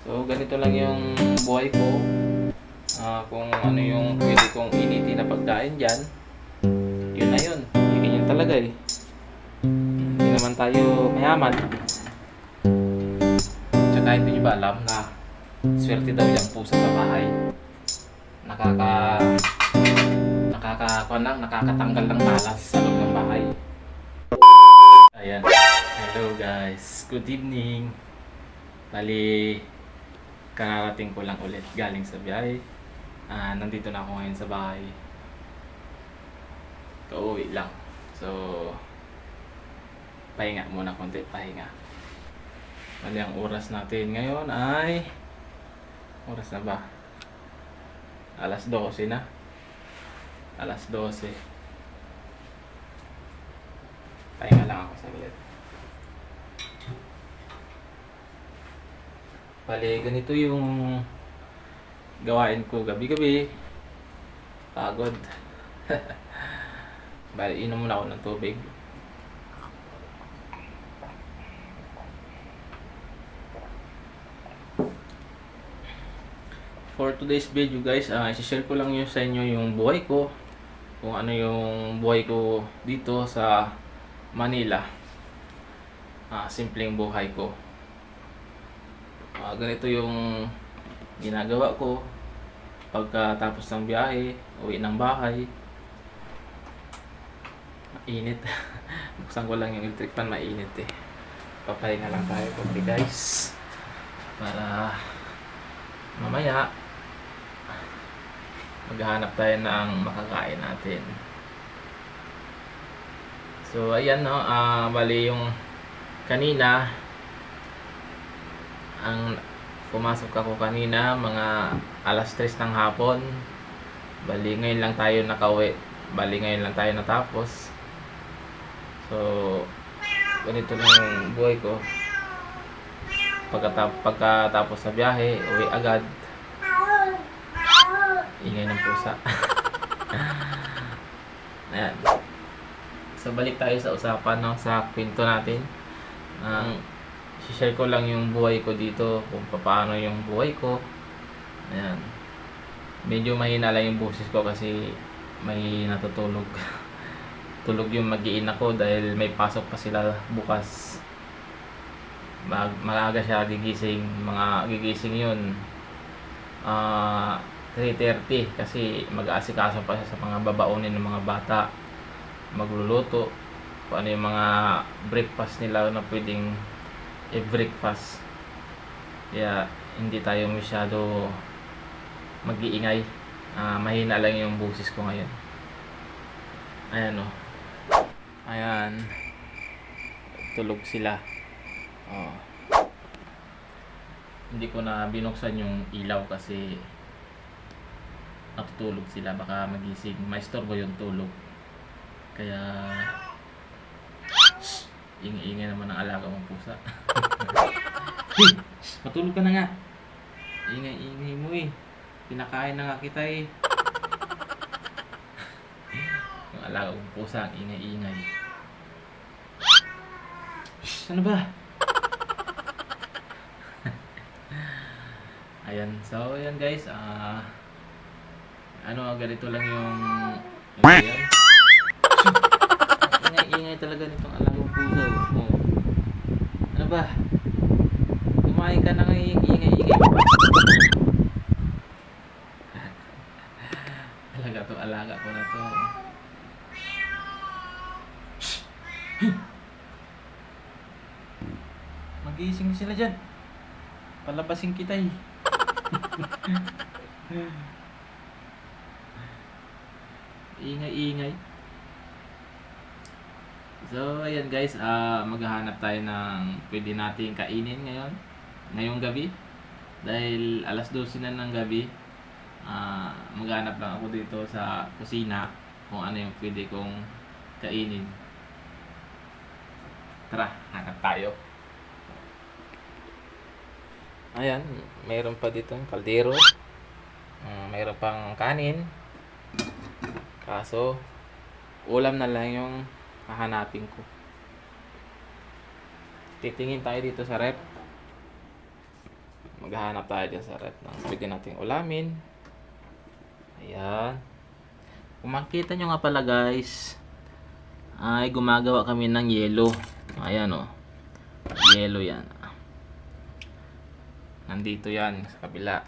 So ganito lang yung buhay ko. Kung ano yung pwede kong initin na pagkain dyan, yun na yun. Ganyan talaga eh. Hindi naman tayo mayaman. Tsaka hindi nyo ba alam na swerte daw yung pusa sa bahay. Nakakatanggal ng malas sa loob ng bahay. Ayan. Hello guys. Good evening. Bali, kararating ko lang ulit galing sa biyahe. Nandito na ako ngayon sa bahay. Kauwi lang. So, pahinga muna konti. Pahinga. Bali, ang oras natin ngayon ay... Oras na ba? Alas 12 na. Alas 12. Pahinga lang ako saglit. Bali, ganito yung gawain ko gabi-gabi. Pagod. Bali, inom muna ako ng tubig. For today's video guys, i-share ko lang sa inyo yung buhay ko. Kung ano yung buhay ko dito sa Manila. Simpleng buhay ko. Ganito yung ginagawa ko pagkatapos ng biyahe, uwi ng bahay. Mainit. Buksan ko lang yung electric fan, mainit eh. Papahinga lang tayo konti guys. Para mamaya maghahanap tayo ng makakain natin. So ayan no, bali yung kanina pumasok ako kanina mga alas 3 ng hapon. Bali ngayon lang tayo nakauwi. Bali ngayon lang tayo natapos. So ganito lang yung buhay ko. Pagkatapos sa biyahe, uwi agad. Ingay ng pusa. Ayan. So balik tayo sa usapan no, sa kwento natin. I-share ko lang yung buhay ko dito, kung paano yung buhay ko. Ayan. Medyo mahina lang yung boses ko kasi may natutulog. Tulog yung mag-iina ko dahil may pasok pa sila bukas. Maaga siya gigising. Gigising yun 3:30 kasi mag-aasikaso pa siya sa mga babaunin ng mga bata. Magluluto. Kung ano yung mga breakfast nila na pwedeng i-breakfast. Kaya hindi tayo masyado mag-iingay. Mahina lang yung boses ko ngayon. Ayan o. Ayan. Tulog sila. Hindi ko na binuksan yung ilaw kasi natutulog sila, baka magising, maistorbo yung tulog. Kaya ingay-ingay naman ang alaga mong pusa. Hey, matulog ka na nga. Ingay-ingay mo eh. Pinakain na nga kita eh. Yung alaga mong pusa ang ingay-ingay. Ano ba? Ayan, so ayan guys, ganito lang yung ayan. Ingay talaga nitong alagang pusa. Ano ba? Kumain ka na ng ingay-ingay pa. Alaga ko na to. Magising sila dyan. Palabasin kita eh. Ingay-ingay. So ayan guys, maghahanap tayo ng pwede nating kainin ngayong gabi. Dahil alas 12 na ng gabi. Maghahanap lang ako dito sa kusina kung ano yung pwede kong kainin. Tara, hanap tayo. Ayan, mayroon pa dito kaldero. Mayroon pang kanin. Kaso ulam na lang yung hahanapin ko. Titingin tayo dito sa rep. maghahanap tayo dyan sa ref ng pwede nating ulamin. Ayan. Kung makita nyo nga pala guys, ay gumagawa kami ng yelo. Ayan o. Yelo yan. Nandito yan sa kabila.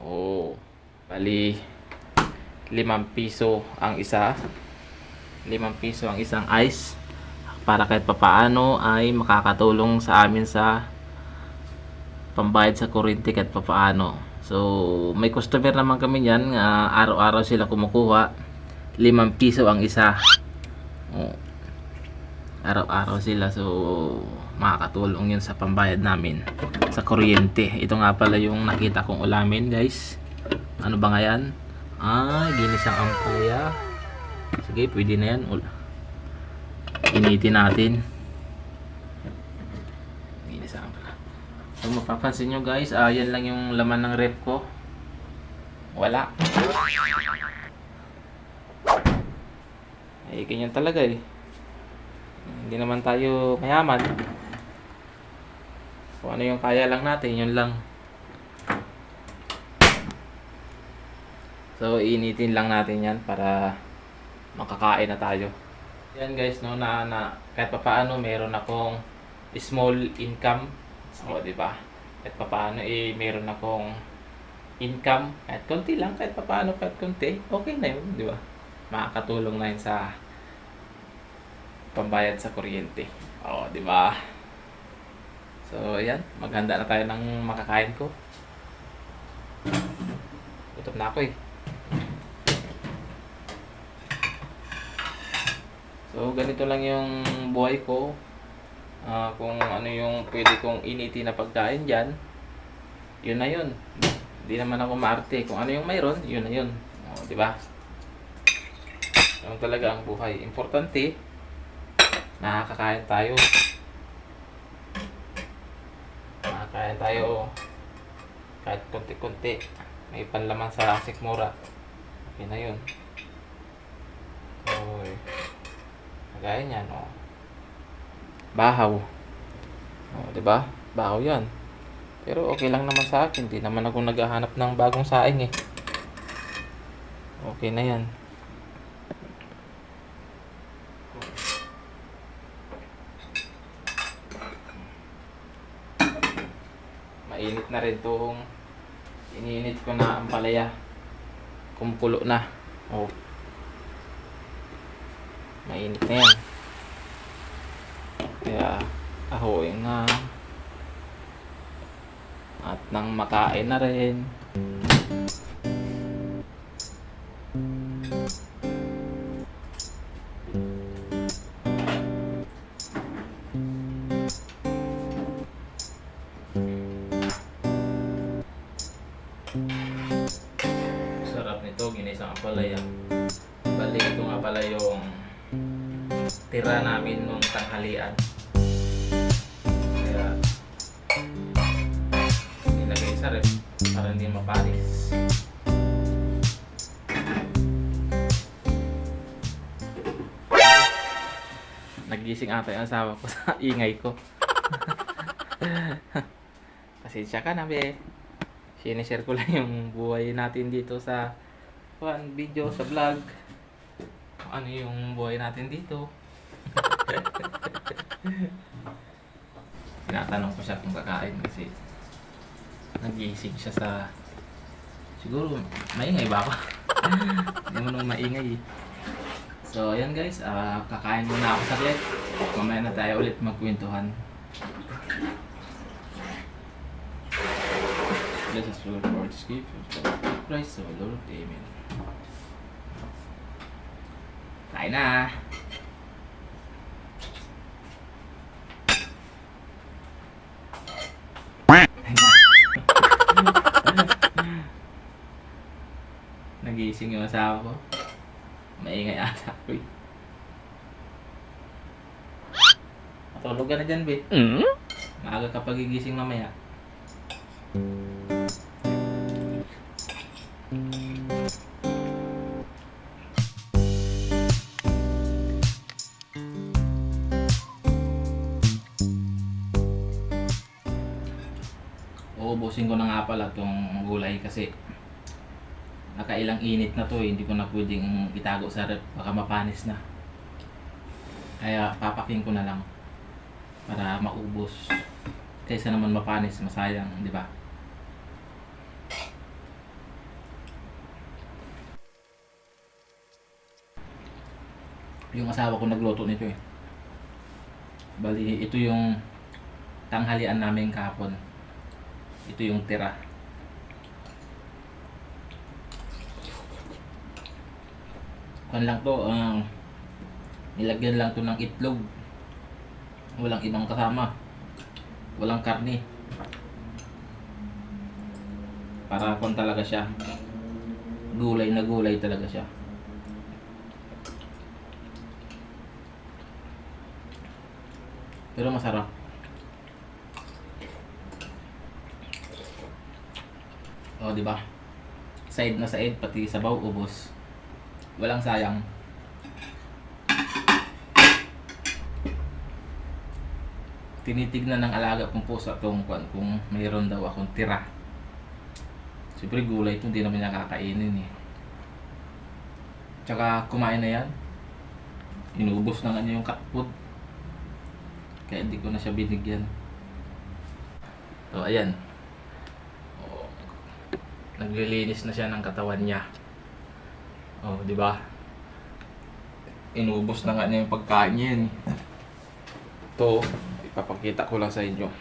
Oh. Bali 5 piso ang isa. 5 piso ang isang ice. Para kahit papaano ay makakatulong sa amin sa pambayad sa kuryente kahit papaano. So, may customer naman kami yan. Araw-araw sila kumukuha. 5 piso ang isa. Oh. Araw-araw sila. So, makakatulong yun sa pambayad namin sa kuryente. Ito nga pala yung nakita kong ulamin guys. Ano ba nga yan? Ginisang ampalaya. Sige, pwede na yan. Initin natin. Ginisang ampalaya. So, mapapansin nyo guys, yan lang yung laman ng ref ko. Wala. Ganyan talaga eh. Hindi naman tayo mayaman. Kung ano yung kaya lang natin, yun lang. So, initin lang natin yan para makakain na tayo. Yan guys, no, na kahit papaano meron akong small income. O, diba? Kahit papaano meron akong income. Kahit konti lang, kahit papaano, kahit konti. Okay na yun, diba? Makakatulong na yun sa pambayad sa kuryente. O, diba? So, yan. Maghanda na tayo ng makakain ko. Gutom na ako eh. So, ganito lang yung buhay ko. Kung ano yung pwede kong initin na pagkain dyan, yun na yun. Hindi naman ako maarte. Kung ano yung mayroon, yun na yun. O, diba? Yung talaga ang buhay. Importante, nakakakain tayo. Nakakain tayo kahit konti-konti. May panlaman sa sikmura. Okay na yun. So, kagaya niyan, oh. Bahaw. Oh, 'di ba? Bahaw 'yan. Pero okay lang naman sa akin, hindi naman ako naghahanap ng bagong saing eh. Okay na 'yan. Mainit na rin tong iniinit ko na ang palaya. Kumukulo na. Oh. Mainit na yan. Kaya ahoy na. At nang makain na rin. Sarap nito, ginisang ampalaya. Balik ito nga pala yung tira namin nung tanghalian. Kaya nilagay sa ref para hindi mapanis. Nagising ata yung asawa ko sa ingay ko. Pasensya ka na be. Sinishare ko lang yung buhay natin dito sa video, sa vlog. Ano yung buhay natin dito. Tinatanong ko siya kung kakain kasi nagising siya sa siguro maingay ba ako. Hindi mo nung maingay eh. So ayan guys, kakain muna ako saglit. Mamaya na tayo ulit magkwentuhan. Let us Lord for this gift of Christ, so Lord, Amen. Kain na! Nagising yung asawa ko. Maingay ata ko eh. Matulog ka na dyan, be. Maaga ka pagigising mamaya. uubusin ko na nga pala itong gulay kasi nakailang init na to eh. Hindi ko na pwedeng itago sa rep, baka mapanis na. Kaya papaking ko na lang para maubos. Kaysa naman mapanis, masayang, di ba? Yung asawa ko nagluto nito eh. Bali, ito yung tanghalian namin kahapon. Ito yung tira. Kan lang to, nilagyan lang to ng itlog. Walang ibang kasama. Walang karne. Para kon talaga siya. Gulay na gulay talaga siya. Pero masarap. O, di ba? Side na side, pati sabaw ubos. Walang sayang. Tinitignan ng alaga kong pusa kung mayroon daw akong tira. Siyempre gulay ito, hindi naman niya kakainin eh. Tsaka kumain na yan. Inubos na nga niya yung cat food. Kaya hindi ko na siya binigyan. So ayan. Oh, naglilinis na siya ng katawan niya. Oh, di ba? Inubos na nga niya yung pagkain niya yan. Ito, ipapakita ko lang sa inyo.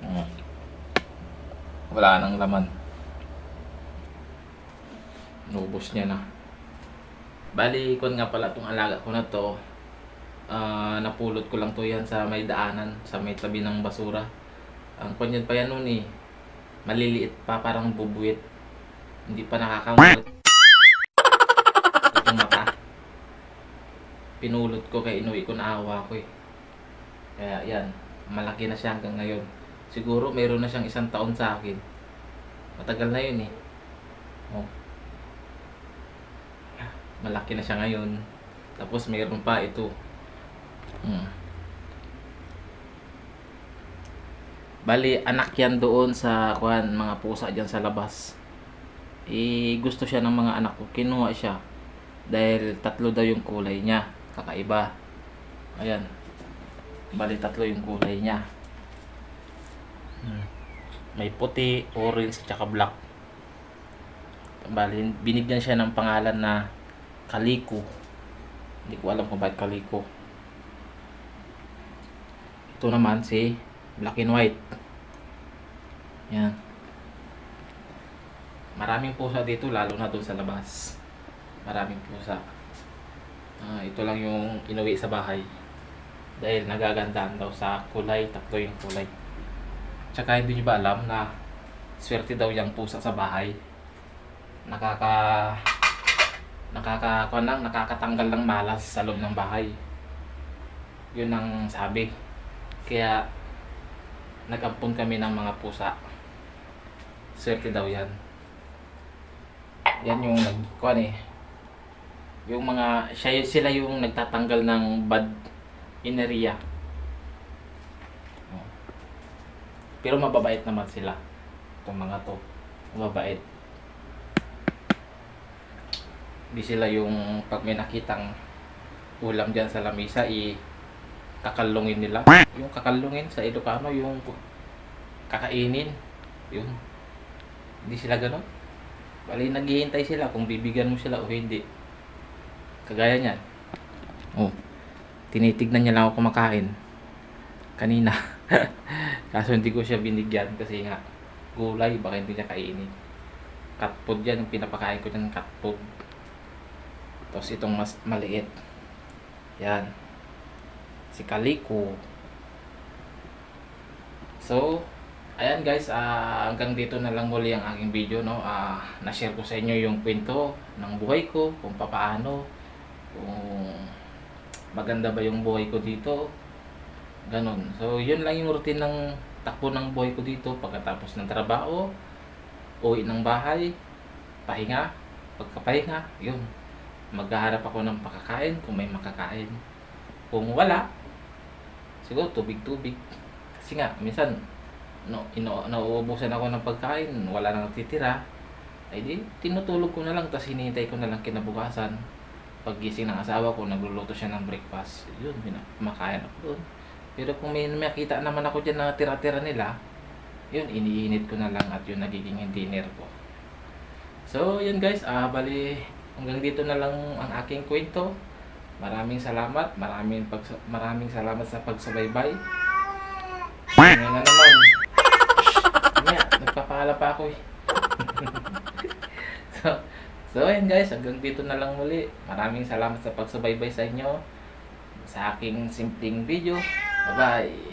Oh. Wala nang laman. Inubos niya na. Bali, kun nga pala itong alaga ko na to. Napulot ko lang to yan sa may daanan, sa may tabi ng basura. Ang kunyan pa yan nun eh, maliliit pa, parang bubuit, hindi pa nakakamulot yung mata. Pinulot ko kaya inuwi ko, naawa ko eh. Kaya yan, malaki na siya hanggang ngayon. Siguro mayroon na siyang 1 taon sa akin. Matagal na yun eh. Oh. Malaki na siya ngayon. Tapos mayroon pa ito. Bali, anak yan doon sa mga pusa dyan sa labas. Gusto siya ng mga anak ko. Kinuha siya. Dahil 3 daw yung kulay niya. Kakaiba. Ayan. Bali, 3 yung kulay niya. May puti, orange, tsaka black. Bali, binigyan siya ng pangalan na Kaliko. Hindi ko alam kung bakit Kaliko. Ito naman si black and white. Yan. Maraming pusa dito, lalo na doon sa labas. Maraming pusa. Ito lang yung inuwi sa bahay. Dahil nagagandaan daw sa kulay, 3 yung kulay. Tsaka hindi nyo ba alam na swerte daw yung pusa sa bahay. Nakakatanggal ng malas sa loob ng bahay. Yun ang sabi. Kaya nag-ampon kami ng mga pusa. Swerte daw yan. Yan yung yung mga sila yung nagtatanggal ng bad energy. Pero mababait naman sila. Itong mga to, mababait. Di sila yung pag may nakitang ulam dyan sa lamisa, kakalungin nila. Yung kakalungin sa Ilocano, yung kakainin. Yun. Hindi sila ganon. Bali, naghihintay sila kung bibigyan mo sila o hindi. Kagaya niyan. Oh, tinitignan niya lang ako kumakain. Kanina. Kaso hindi ko siya binigyan kasi nga gulay, baka hindi niya kainin. Cat food yan, yung pinapakain ko ng cat food. Tapos itong mas maliit. Yan. Si Kaliko. So, ayan guys, hanggang dito na lang muli ang aking video, no. Na-share ko sa inyo yung kwento ng buhay ko, kung paano, kung maganda ba yung buhay ko dito. Ganon. So, yun lang yung routine ng takbo ng buhay ko dito. Pagkatapos ng trabaho, uwi ng bahay, pahinga, pagkapahinga, yun. Maghaharap ako ng pakakain kung may makakain. Kung wala, siguro tubig-tubig. Kasi nga, minsan, nauubusan ako ng pagkain, wala nang natitira, ay di, tinutulog ko na lang, tapos hinihintay ko na lang kinabukasan. Paggising ng asawa ko, nagluluto siya ng breakfast. Yun, kumakain ako doon. Pero kung may makita naman ako dyan na tira-tira nila, yun, iniinit ko na lang at yun nagiging dinner ko. So, yun guys, bali, hanggang dito na lang ang aking kwento. Maraming salamat, maraming salamat sa pagsubaybay. Ngayon na naman. Mamaya, nagpapakala pa ako eh. So, ayun guys, hanggang dito na lang muli. Maraming salamat sa pagsubaybay sa inyo sa aking simpleng video. Bye-bye!